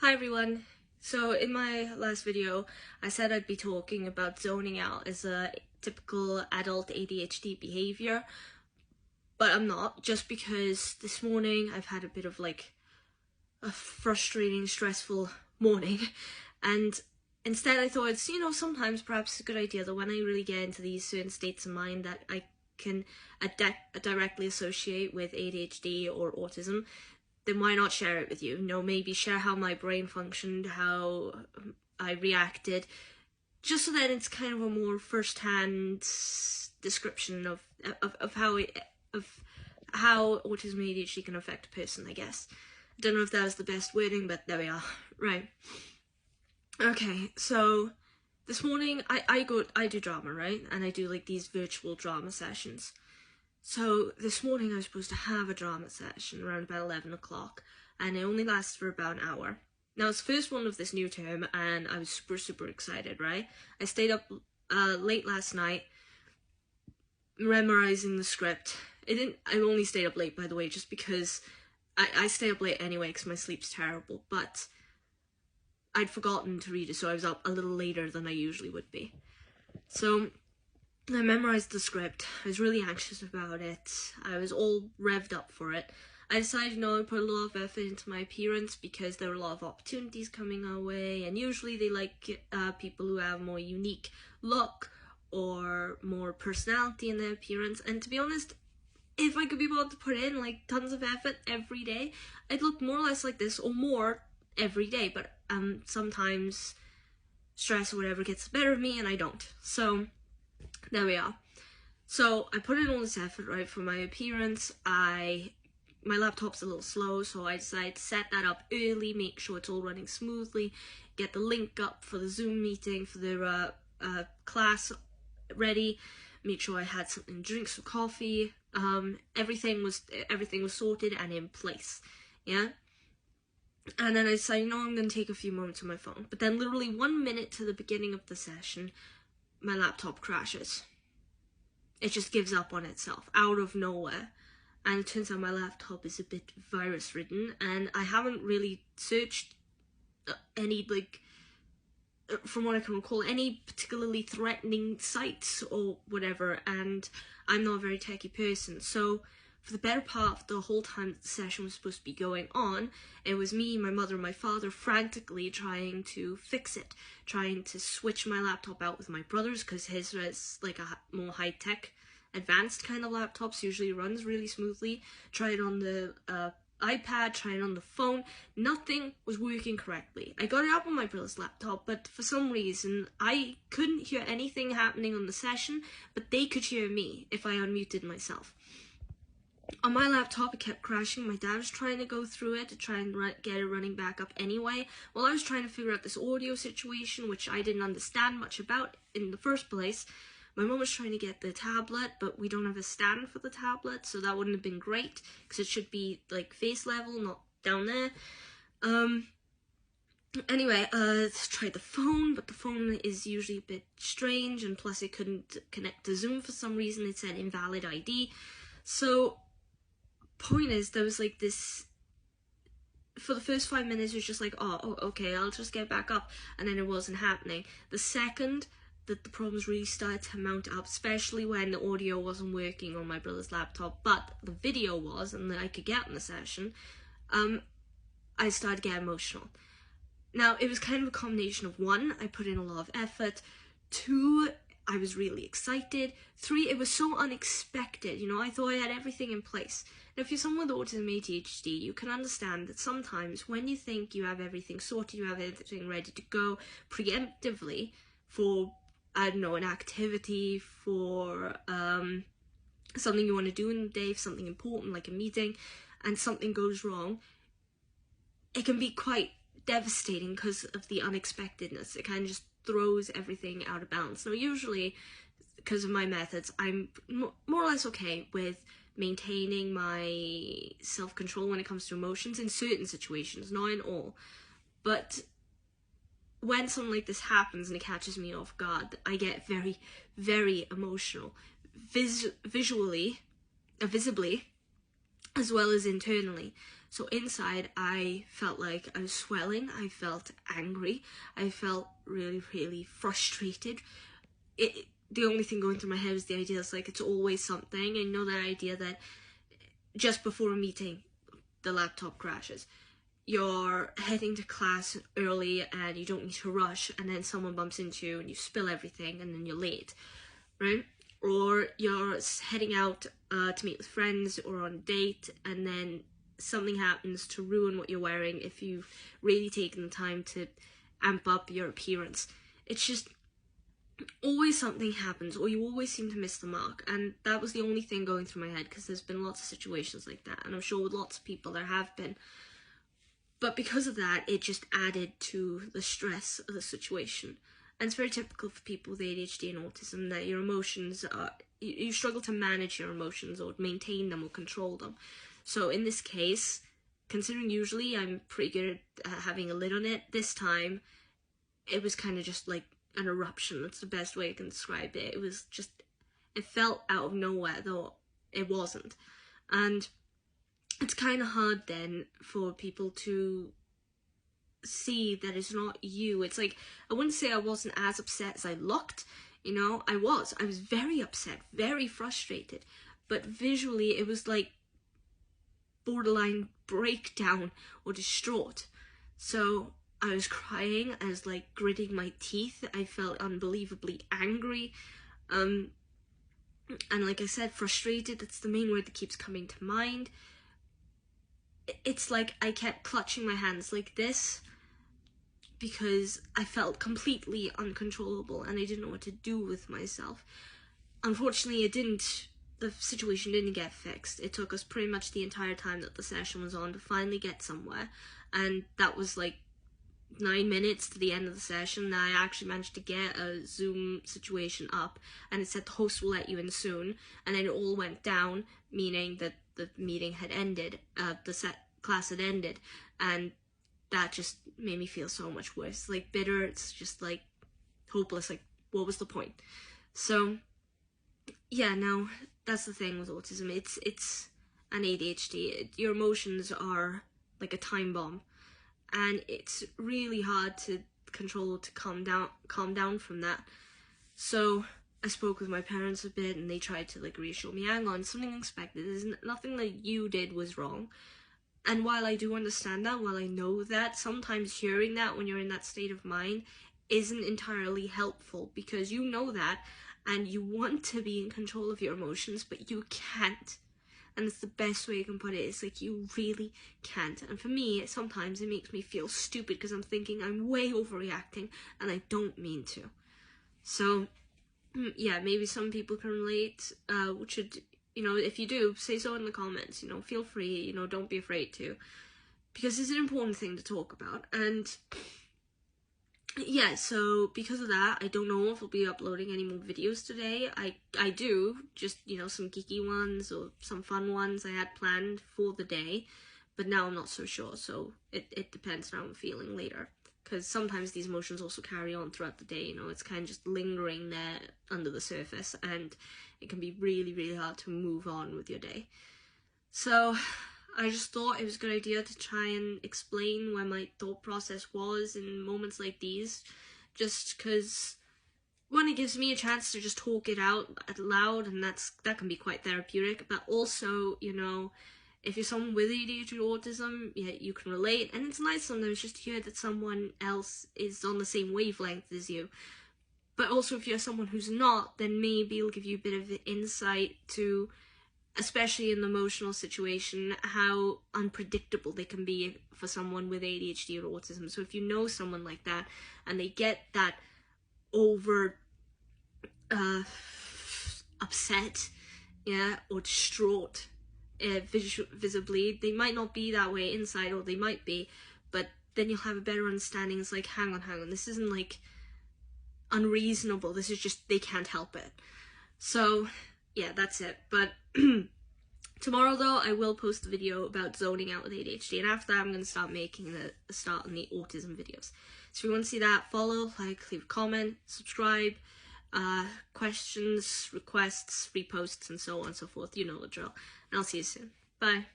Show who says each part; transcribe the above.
Speaker 1: Hi everyone. So in my last video, I said I'd be talking about zoning out as a typical adult ADHD behavior, but I'm not, just because this morning I've had a bit of like a frustrating, stressful morning, and instead I thought it's, sometimes perhaps it's a good idea that when I really get into these certain states of mind that I can directly associate with ADHD or autism, then why not share it with you? Maybe share how my brain functioned, how I reacted, just so that it's kind of a more first-hand description of how autism and ADHD can affect a person, I guess. I don't know if that was the best wording, but there we are. Right. Okay, so this morning I do drama, right? And I do like these virtual drama sessions. So this morning I was supposed to have a drama session around about 11 o'clock, and it only lasts for about an hour. Now it's the first one of this new term, and I was super excited, right? I stayed up late last night memorizing the script. I only stayed up late, by the way, just because I stay up late anyway because my sleep's terrible, but I'd forgotten to read it, so I was up a little later than I usually would be. So I memorized the script. I was really anxious about it. I was all revved up for it. I decided, I put a lot of effort into my appearance because there were a lot of opportunities coming our way, and usually they like people who have more unique look or more personality in their appearance. And to be honest, if I could be able to put in like tons of effort every day, I'd look more or less like this or more every day. But sometimes stress or whatever gets the better of me, and I don't. So there we are. So I put in all this effort, right, for my appearance. My laptop's a little slow, so I decided to set that up early, make sure it's all running smoothly, get the link up for the Zoom meeting, for the class ready, make sure I had something, drinks or coffee. Everything was sorted and in place, yeah? And then I decided, I'm going to take a few moments on my phone. But then literally 1 minute to the beginning of the session, my laptop crashes. It just gives up on itself, out of nowhere. And it turns out my laptop is a bit virus-ridden, and I haven't really searched any, from what I can recall, any particularly threatening sites or whatever, and I'm not a very techie person. So for the better part of the whole time that the session was supposed to be going on, it was me, my mother, and my father frantically trying to fix it, trying to switch my laptop out with my brother's, because his was like a more high-tech, advanced kind of laptops, usually runs really smoothly. Try it on the iPad, try it on the phone. Nothing was working correctly. I got it up on my brother's laptop, but for some reason I couldn't hear anything happening on the session, but they could hear me if I unmuted myself. On my laptop, it kept crashing. My dad was trying to go through it to try and get it running back up anyway, while I was trying to figure out this audio situation, which I didn't understand much about in the first place. My mom was trying to get the tablet, but we don't have a stand for the tablet, so that wouldn't have been great, because it should be like face level, not down there. Anyway, tried the phone, but the phone is usually a bit strange, and plus it couldn't connect to Zoom for some reason. It said invalid ID. So point is, there was like this, for the first 5 minutes it was just like, oh okay, I'll just get back up, and then it wasn't happening. The second that the problems really started to mount up, especially when the audio wasn't working on my brother's laptop, but the video was, and that I could get in the session, I started to get emotional. Now, it was kind of a combination of 1, I put in a lot of effort, 2, I was really excited, 3, it was so unexpected, I thought I had everything in place. Now, if you're someone with autism ADHD, you can understand that sometimes when you think you have everything sorted, you have everything ready to go preemptively for, I don't know, an activity, for something you want to do in the day, for something important like a meeting, and something goes wrong, it can be quite devastating because of the unexpectedness. It kind of just throws everything out of balance. Now, usually, because of my methods, I'm more or less okay with maintaining my self-control when it comes to emotions in certain situations, not in all. But when something like this happens and it catches me off guard, I get very emotional, visibly, as well as internally. So inside, I felt like I was swelling, I felt angry, I felt really, really frustrated. The only thing going through my head was the idea it's like it's always something. I know that idea that just before a meeting, the laptop crashes. You're heading to class early and you don't need to rush, and then someone bumps into you and you spill everything and then you're late, right? Or you're heading out to meet with friends or on a date, and then something happens to ruin what you're wearing if you've really taken the time to amp up your appearance. It's just always something happens, or you always seem to miss the mark. And that was the only thing going through my head, because there's been lots of situations like that, and I'm sure with lots of people there have been. But because of that, it just added to the stress of the situation. And it's very typical for people with ADHD and autism that your emotions are, you struggle to manage your emotions or maintain them or control them. So in this case, considering usually I'm pretty good at having a lid on it, this time it was kind of just like an eruption. That's the best way I can describe it. It was just, it felt out of nowhere, though it wasn't. And it's kind of hard then for people to see that it's not you. It's like, I wouldn't say I wasn't as upset as I looked, you know, I was very upset, very frustrated, but visually it was like borderline breakdown or distraught. So I was crying, I was like gritting my teeth, I felt unbelievably angry, and like I said, frustrated. That's the main word that keeps coming to mind. It's like I kept clutching my hands like this because I felt completely uncontrollable and I didn't know what to do with myself. Unfortunately, the situation didn't get fixed. It took us pretty much the entire time that the session was on to finally get somewhere, and that was like 9 minutes to the end of the session. I actually managed to get a Zoom situation up, and it said the host will let you in soon, and then it all went down, meaning that the meeting had ended, class had ended, and that just made me feel so much worse. Like bitter, it's just like hopeless, like what was the point? So yeah, now that's the thing with autism. It's an ADHD. Your emotions are like a time bomb, and it's really hard to control, to calm down from that. So I spoke with my parents a bit, and they tried to like reassure me, hang on, something unexpected. There's nothing that you did was wrong. And while I do understand that, while I know that, sometimes hearing that when you're in that state of mind isn't entirely helpful, because you know that and you want to be in control of your emotions, but you can't. And it's the best way you can put it. It's like you really can't. And for me, sometimes it makes me feel stupid because I'm thinking I'm way overreacting and I don't mean to. So yeah, maybe some people can relate, which should, you know, if you do, say so in the comments, you know, feel free, you know, don't be afraid to, because it's an important thing to talk about. And yeah, so because of that, I don't know if I'll be uploading any more videos today. I do, just, you know, some geeky ones or some fun ones I had planned for the day, but now I'm not so sure, so it depends on how I'm feeling later. Because sometimes these emotions also carry on throughout the day, you know, it's kind of just lingering there under the surface, and it can be really, really hard to move on with your day. So I just thought it was a good idea to try and explain where my thought process was in moments like these, just because, one, it gives me a chance to just talk it out loud, and that can be quite therapeutic, but also, you know, if you're someone with ADHD or autism, yeah, you can relate, and it's nice sometimes just to hear that someone else is on the same wavelength as you. But also, if you're someone who's not, then maybe it'll give you a bit of insight to, especially in an emotional situation, how unpredictable they can be for someone with ADHD or autism. So if you know someone like that, and they get that over upset, yeah, or distraught, visibly, they might not be that way inside, or they might be, but then you'll have a better understanding. It's like, hang on, this isn't like unreasonable, this is just they can't help it. So yeah, that's it. But tomorrow though, I will post a video about zoning out with ADHD, and after that I'm going to start making the start on the autism videos. So if you want to see that, follow, like, leave a comment, subscribe, questions, requests, reposts, and so on and so forth. You know the drill. And I'll see you soon. Bye.